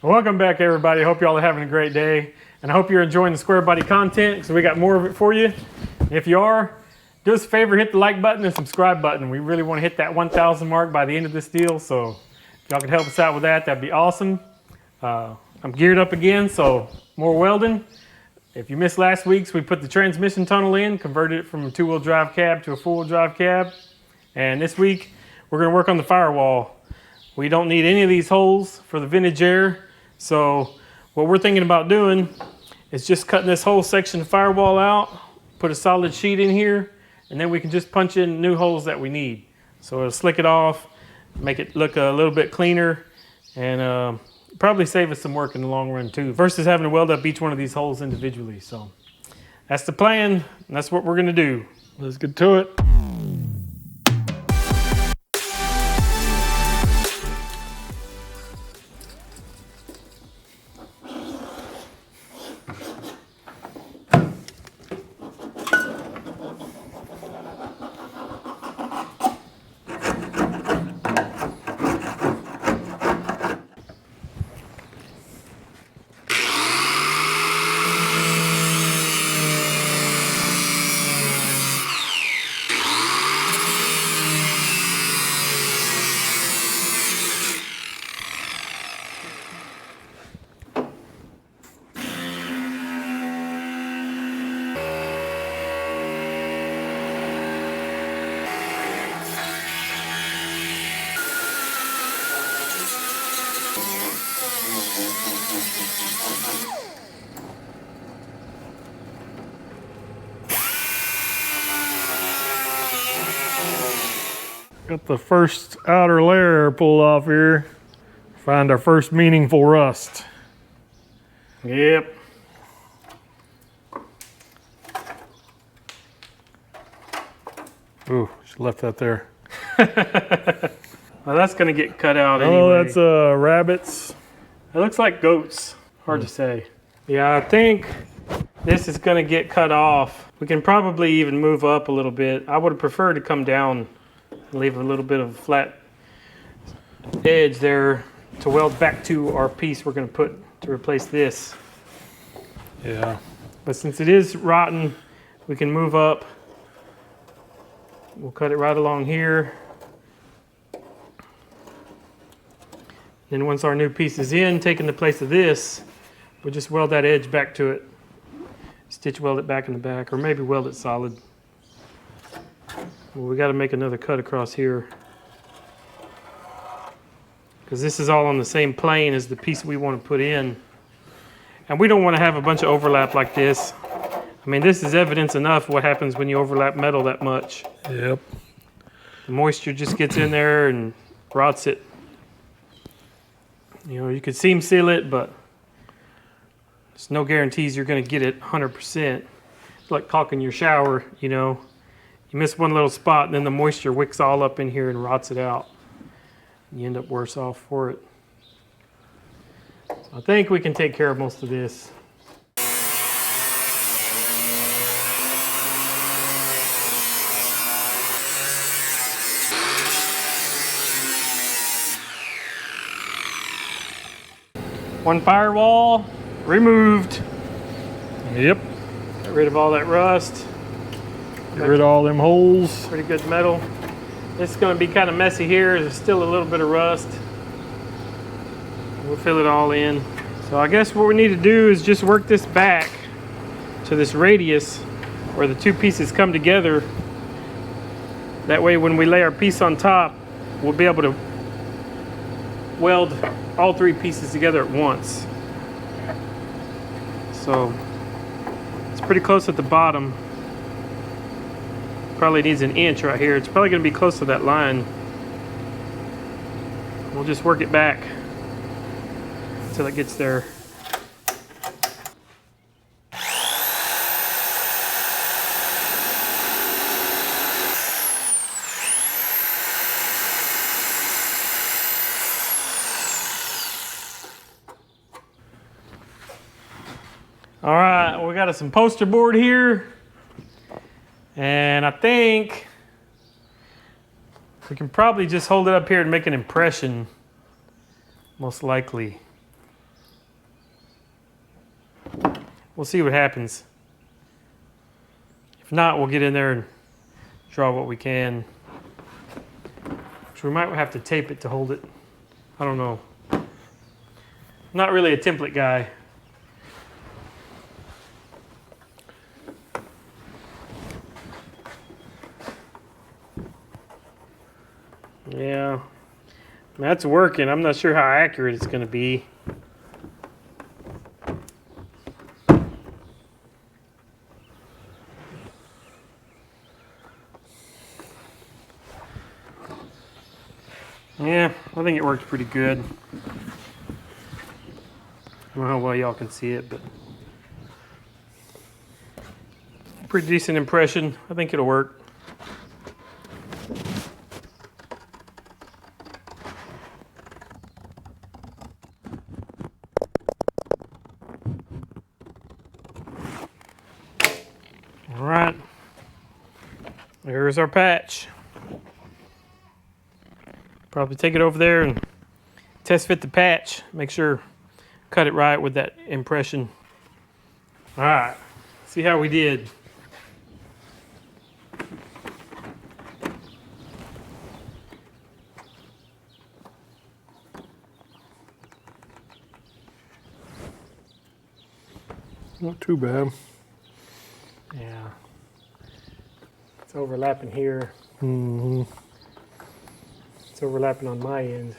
Welcome back, everybody. Hope y'all are having a great day, and I hope you're enjoying the square body content because we got more of it for you. If you are, do us a favor, hit the like button and subscribe button. We really want to hit that 1,000 mark by the end of this deal, so if y'all could help us out with that, that'd be awesome. I'm geared up again, so more welding. If you missed last week's, we put the transmission tunnel in, converted it from a two-wheel drive cab to a four-wheel drive cab, and this week we're going to work on the firewall. We don't need any of these holes for the vintage air. So what we're thinking about doing is just cutting this whole section of firewall out, put a solid sheet in here, and then we can just punch in new holes that we need. So it'll slick it off, make it look a little bit cleaner, and probably save us some work in the long run too, versus having to weld up each one of these holes individually. So that's the plan, and that's what we're gonna do. Let's get to it. Got the first outer layer pulled off here. Find our first meaningful rust. Yep. Ooh, just left that there. Well, that's gonna get cut out anyway. Oh, that's rabbits. It looks like goats. Hard to say. Yeah, I think this is gonna get cut off. We can probably even move up a little bit. I would have preferred to come down and leave a little bit of flat edge there to weld back to our piece we're going to put to replace this. Yeah. But since it is rotten, we can move up. We'll cut it right along here. Then once our new piece is in, taking the place of this, we'll just weld that edge back to it. Stitch weld it back in the back, or maybe weld it solid. Well, we got to make another cut across here because this is all on the same plane as the piece we want to put in, and we don't want to have a bunch of overlap like this. I mean, this is evidence enough what happens when you overlap metal that much. Yep. The moisture just gets in there and rots it. You know, you could seam seal it, but there's no guarantees you're going to get it 100%. It's like caulking your shower, you know. You miss one little spot and then the moisture wicks all up in here and rots it out. You end up worse off for it. So I think we can take care of most of this. One firewall removed. Yep. Got rid of all that rust. Get rid of all them holes. Pretty good metal. This is going to be kind of messy here. There's still a little bit of rust. We'll fill it all in. So I guess what we need to do is just work this back to this radius where the two pieces come together. That way when we lay our piece on top, we'll be able to weld all three pieces together at once. So it's pretty close at the bottom. Probably needs an inch right here. It's probably going to be close to that line. We'll just work it back until it gets there. All right, we got some poster board here. And I think we can probably just hold it up here and make an impression, most likely. we'll see what happens. If not, we'll get in there and draw what we can. So we might have to tape it to hold it. I don't know. I'm not really a template guy. Yeah, that's working. I'm not sure how accurate it's going to be. Yeah, I think it worked pretty good. I don't know how well y'all can see it, but pretty decent impression. I think it'll work. All right, there's our patch. Probably take it over there and test fit the patch. Make sure, cut it right with that impression. All right, see how we did. Not too bad. Yeah, it's overlapping here. Mm-hmm. It's overlapping on my end.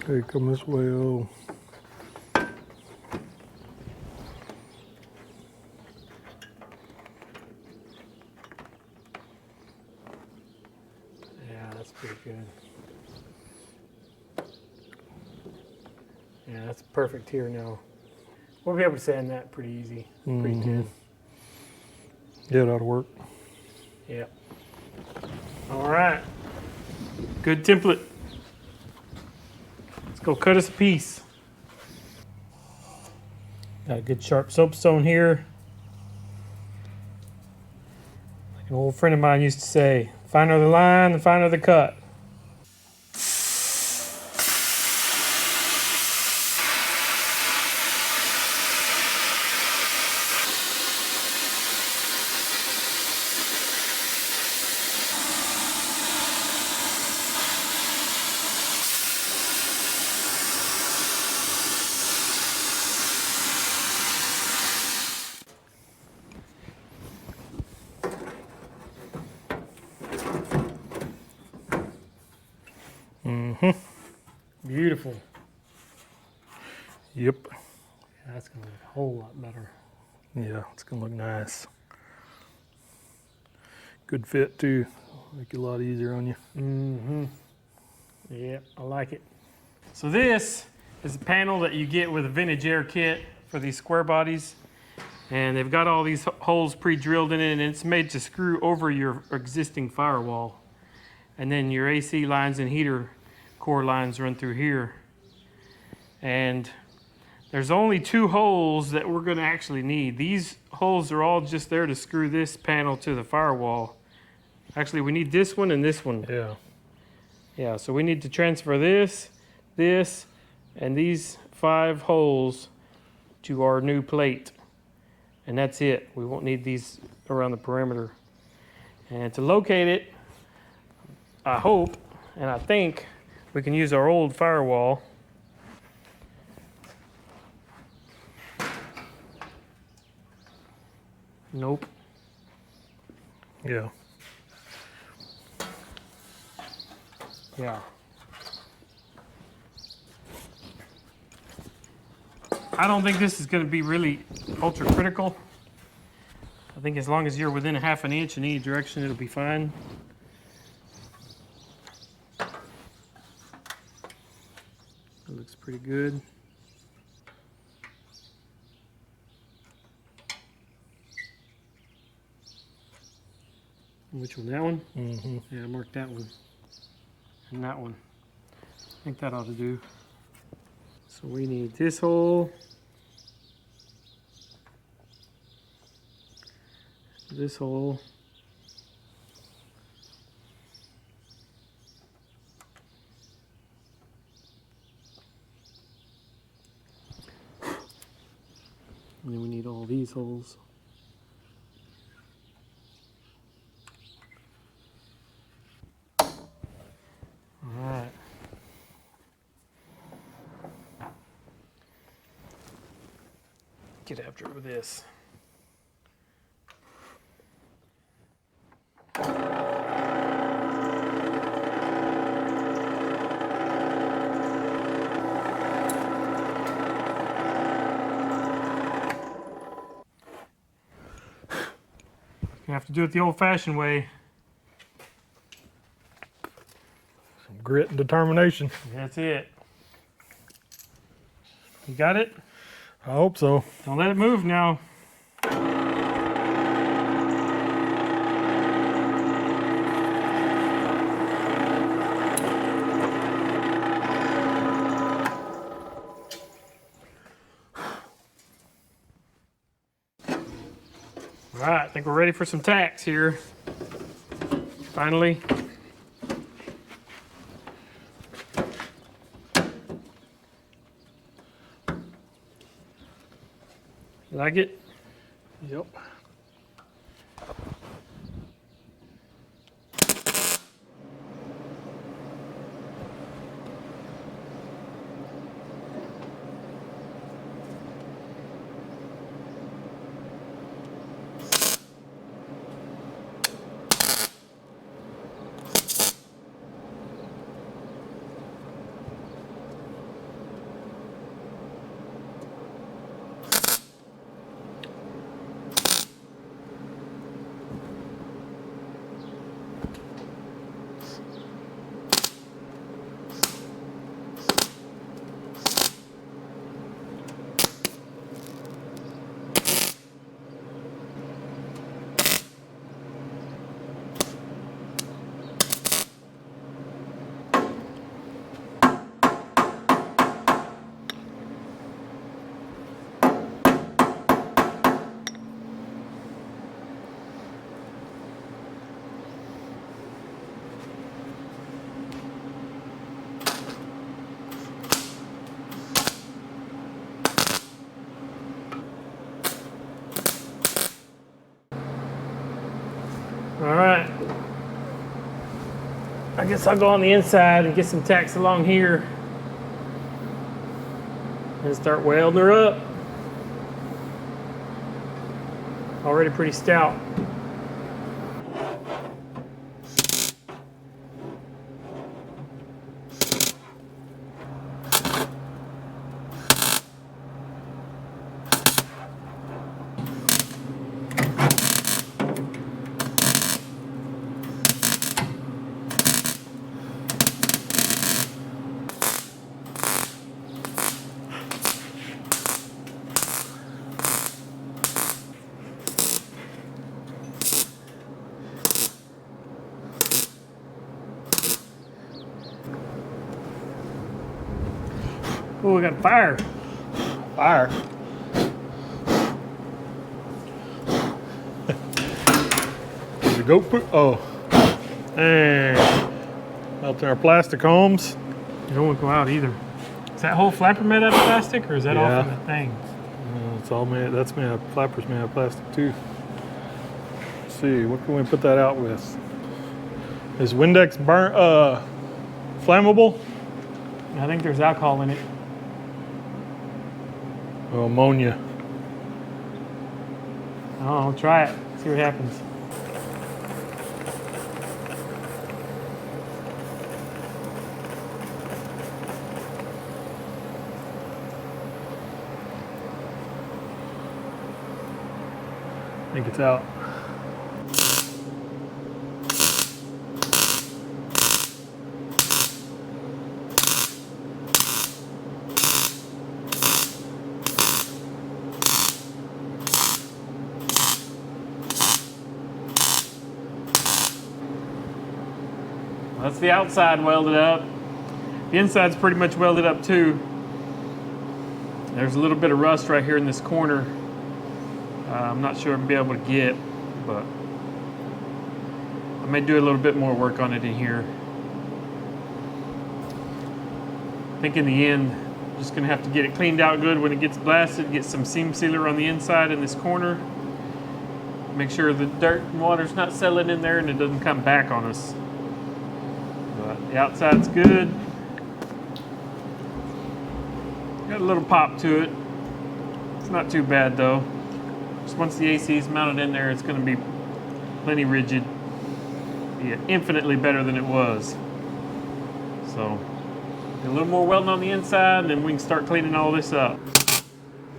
Okay, come this way. Oh, Yeah, that's pretty good. Yeah, that's perfect here now. We'll be able to sand that pretty easy. Pretty good. yeah, that'll work. Yep. All right. Good template. Let's go cut us a piece. Got a good sharp soapstone here. Like an old friend of mine used to say, finer the line, the finer the cut. Beautiful. Yep. Yeah, that's gonna look a whole lot better. Yeah, it's gonna look nice. Good fit too. Make it a lot easier on you. Mm-hmm. Yeah, I like it. So this is a panel that you get with a vintage air kit for these square bodies. And they've got all these holes pre-drilled in it, and it's made to screw over your existing firewall. And then your AC lines and heater core lines run through here. And there's only 2 holes that we're gonna actually need. These holes are all just there to screw this panel to the firewall. Actually, we need this one and this one. Yeah. Yeah, so we need to transfer this, this, and these 5 holes to our new plate. And that's it. We won't need these around the perimeter. And to locate it, I hope, and I think, we can use our old firewall. Nope. Yeah. Yeah. I don't think this is going to be really ultra critical. I think as long as you're within a ½ an inch in any direction, it'll be fine. It looks pretty good. Which one? That one? Mm-hmm. Yeah, I marked that one. And that one. I think that ought to do. So we need this hole. This hole. And then we need all these holes. Alright. Get after it with this. You have to do it the old-fashioned way. Some grit and determination. That's it. You got it? I hope so. Don't let it move now. All right, I think we're ready for some tacks here. Finally. You like it? Yep. All right. I guess I'll go on the inside and get some tacks along here and start welding her up. Already pretty stout. Oh, we got a fire. Fire. There's a goat poop. Oh. And melting our plastic homes. It don't want to go out either. Is that whole flapper made out of plastic, or is that Yeah. off in the thing? It's all made. That's made out. Flappers made out of plastic too. Let's see. What can we put that out with? Is Windex flammable? I think there's alcohol in it. Oh, ammonia. Oh, I'll try it. See what happens. I think it's out. That's the outside welded up. The inside's pretty much welded up too. There's a little bit of rust right here in this corner. I'm not sure I'll be able to get, but I may do a little bit more work on it in here. I think in the end, Just gonna have to get it cleaned out good when it gets blasted, get some seam sealer on the inside in this corner. Make sure the dirt and water's not settling in there and it doesn't come back on us. But the outside's good. Got a little pop to it. It's not too bad though. Just once the AC is mounted in there, it's gonna be plenty rigid. Be infinitely better than it was. So, a little more welding on the inside, and then we can start cleaning all this up.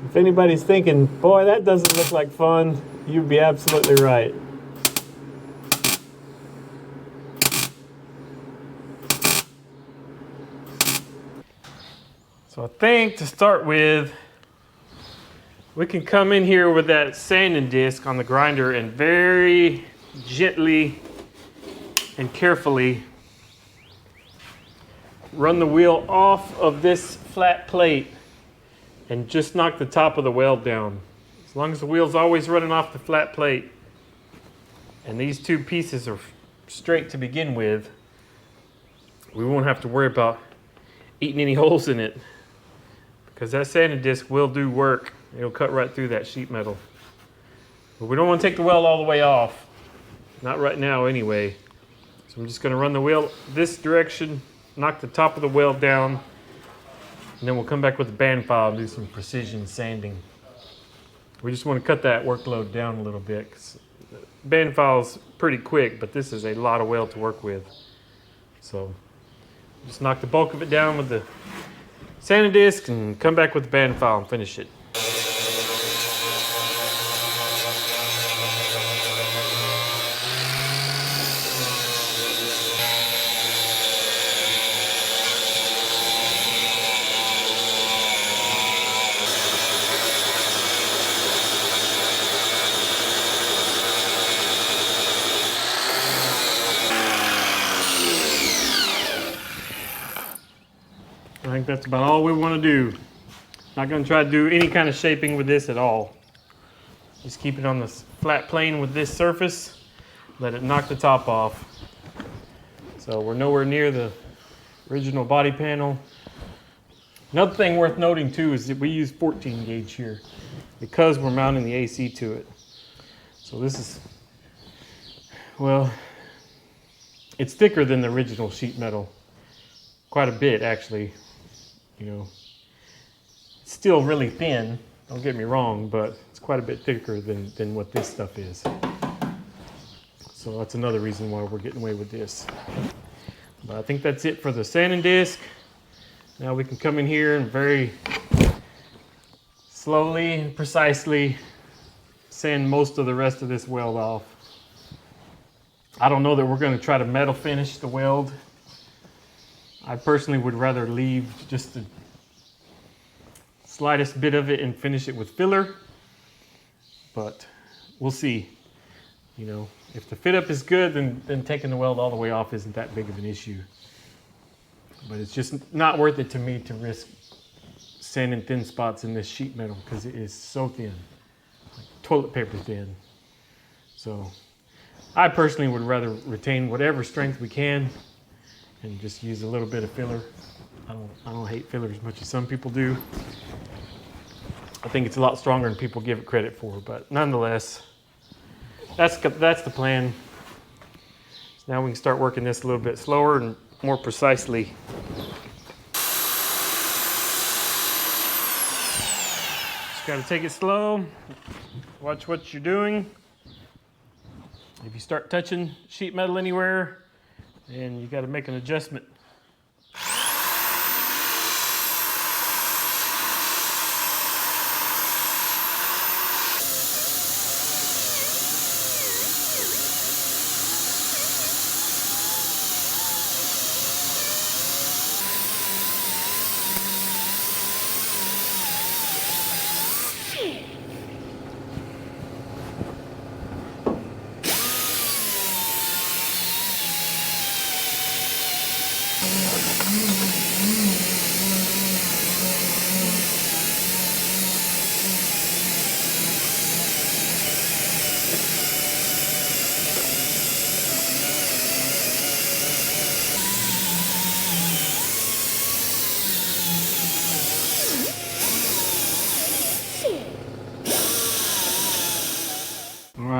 If anybody's thinking, boy, that doesn't look like fun, you'd be absolutely right. So I think to start with, we can come in here with that sanding disc on the grinder and very gently and carefully run the wheel off of this flat plate and just knock the top of the weld down. As long as the wheel's always running off the flat plate and these two pieces are straight to begin with, we won't have to worry about eating any holes in it, because that sanding disc will do work. It'll cut right through that sheet metal. But we don't want to take the weld all the way off. Not right now anyway. So I'm just going to run the wheel this direction, knock the top of the weld down, and then we'll come back with the band file and do some precision sanding. We just want to cut that workload down a little bit, 'cause band file's pretty quick, but this is a lot of weld to work with. So just knock the bulk of it down with the sanding disc and come back with the band file and finish it. I think that's about all we want to do. Not going to try to do any kind of shaping with this at all. Just keep it on the flat plane with this surface. Let it knock the top off. So we're nowhere near the original body panel. Another thing worth noting too is that we use 14 gauge here because we're mounting the AC to it. So this is, well, it's thicker than the original sheet metal. Quite a bit actually. You know, it's still really thin, don't get me wrong, but it's quite a bit thicker than what this stuff is. So that's another reason why we're getting away with this. But I think that's it for the sanding disc. Now we can come in here and very slowly and precisely sand most of the rest of this weld off. I don't know that we're going to try to metal finish the weld. I personally would rather leave just the slightest bit of it and finish it with filler, but we'll see. You know, if the fit up is good, then taking the weld all the way off isn't that big of an issue. But it's just not worth it to me to risk sanding thin spots in this sheet metal because it is so thin, like toilet paper thin. So I personally would rather retain whatever strength we can and just use a little bit of filler. I don't hate filler as much as some people do. I think it's a lot stronger than people give it credit for, but nonetheless, that's the plan. So now we can start working this a little bit slower and more precisely. Just got to take it slow. Watch what you're doing. If you start touching sheet metal anywhere, and you got to make an adjustment.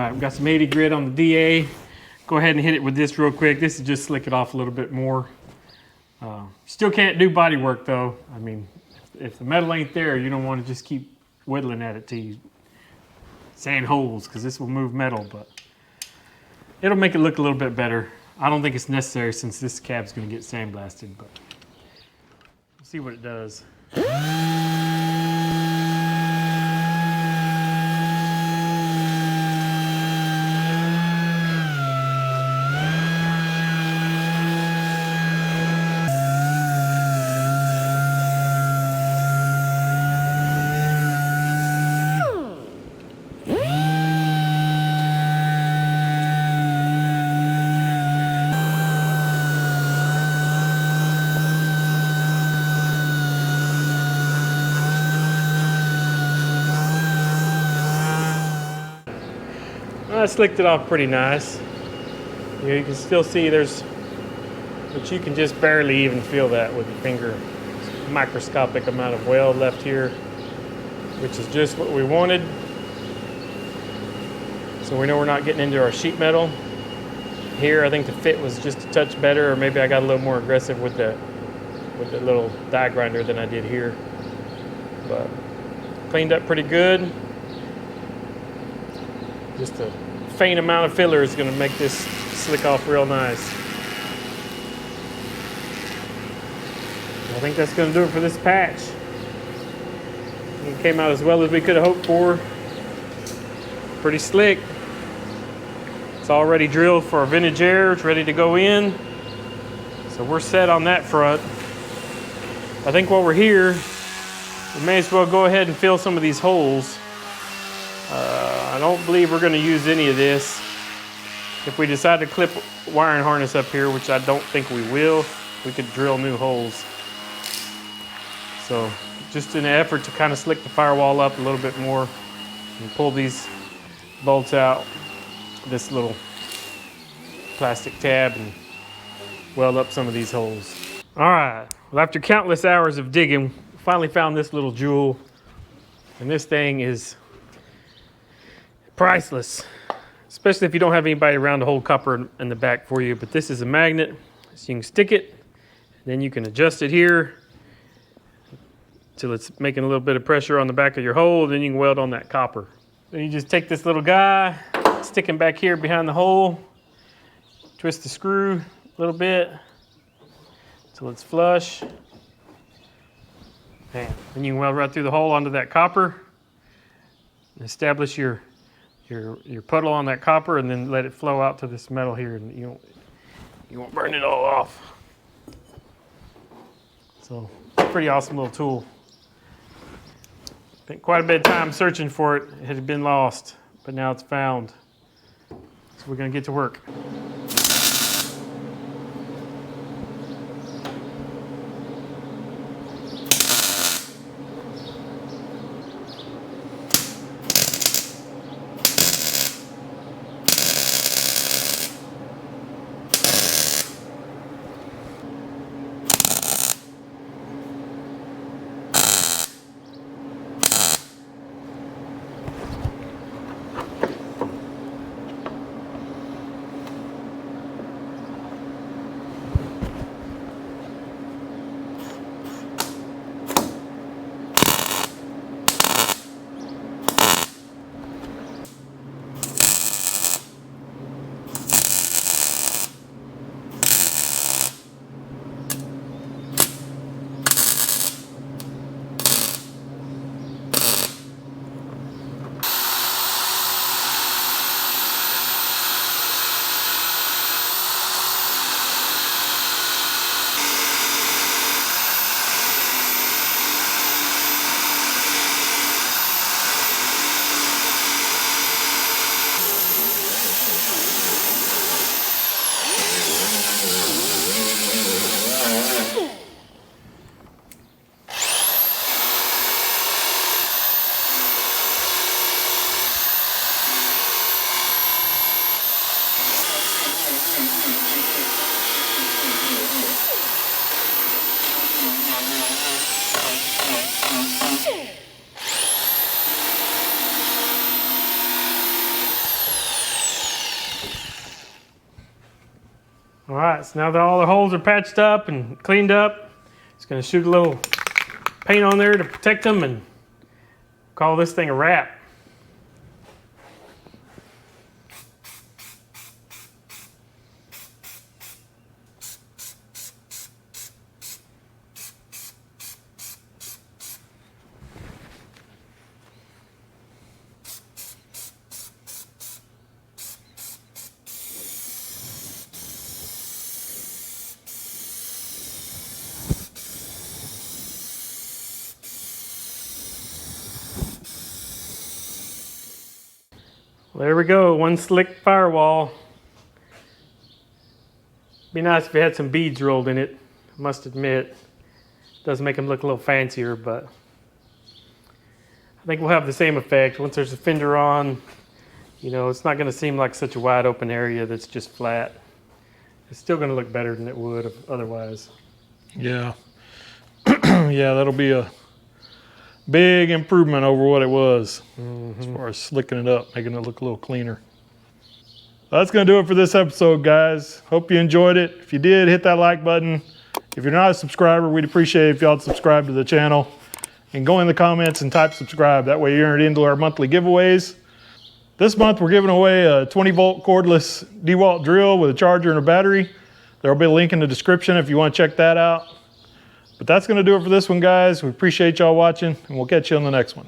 right, we've got some 80 grit on the DA. Go ahead and hit it with this real quick. This is just slick it off a little bit more. Still can't do body work though. I mean, if the metal ain't there, you don't want to just keep whittling at it till you sand holes, because this will move metal, but it'll make it look a little bit better. I don't think it's necessary since this cab's going to get sandblasted, but we'll see what it does. I slicked it off pretty nice. You can still see but you can just barely even feel that with your finger. It's a microscopic amount of weld left here, which is just what we wanted. So we know we're not getting into our sheet metal. Here, I think the fit was just a touch better, or maybe I got a little more aggressive with the little die grinder than I did here. But cleaned up pretty good. Just a faint amount of filler is going to make this slick off real nice. I think that's going to do it for this patch. It came out as well as we could have hoped for. Pretty slick. It's already drilled for a vintage air. It's ready to go in. So we're set on that front. I think while we're here, we may as well go ahead and fill some of these holes. I don't believe we're going to use any of this. If we decide to clip wiring harness up here, which I don't think we will, we could drill new holes. So just in an effort to kind of slick the firewall up a little bit more and pull these bolts out, this little plastic tab, and weld up some of these holes. All right, well, after countless hours of digging, we finally found this little jewel, and this thing is priceless, especially if you don't have anybody around to hold copper in the back for you. But this is a magnet, so you can stick it, then you can adjust it here till it's making a little bit of pressure on the back of your hole, then you can weld on that copper. Then you just take this little guy, stick him back here behind the hole, twist the screw a little bit till it's flush. Bam. Then you can weld right through the hole onto that copper, establish your puddle on that copper, and then let it flow out to this metal here, and you won't burn it all off. So, pretty awesome little tool. Spent quite a bit of time searching for it. It had been lost, but now it's found. So we're going to get to work. All right, so now that all the holes are patched up and cleaned up, just gonna shoot a little paint on there to protect them and call this thing a wrap. Well, there we go, one slick firewall. Be nice if it had some beads rolled in it, I must admit. Does make them look a little fancier, but I think we'll have the same effect. Once there's a fender on, you know, it's not gonna seem like such a wide open area that's just flat. It's still gonna look better than it would otherwise. Yeah. Yeah, that'll be a big improvement over what it was as far as slicking it up, making it look a little cleaner. That's going to do it for this episode, guys. Hope you enjoyed it. If you did, hit that like button. If you're not a subscriber, we'd appreciate it if y'all subscribe to the channel. And go in the comments and type subscribe. That way you're entered into our monthly giveaways. This month we're giving away a 20-volt cordless Dewalt drill with a charger and a battery. There will be a link in the description if you want to check that out. But that's going to do it for this one, guys. We appreciate y'all watching, and we'll catch you on the next one.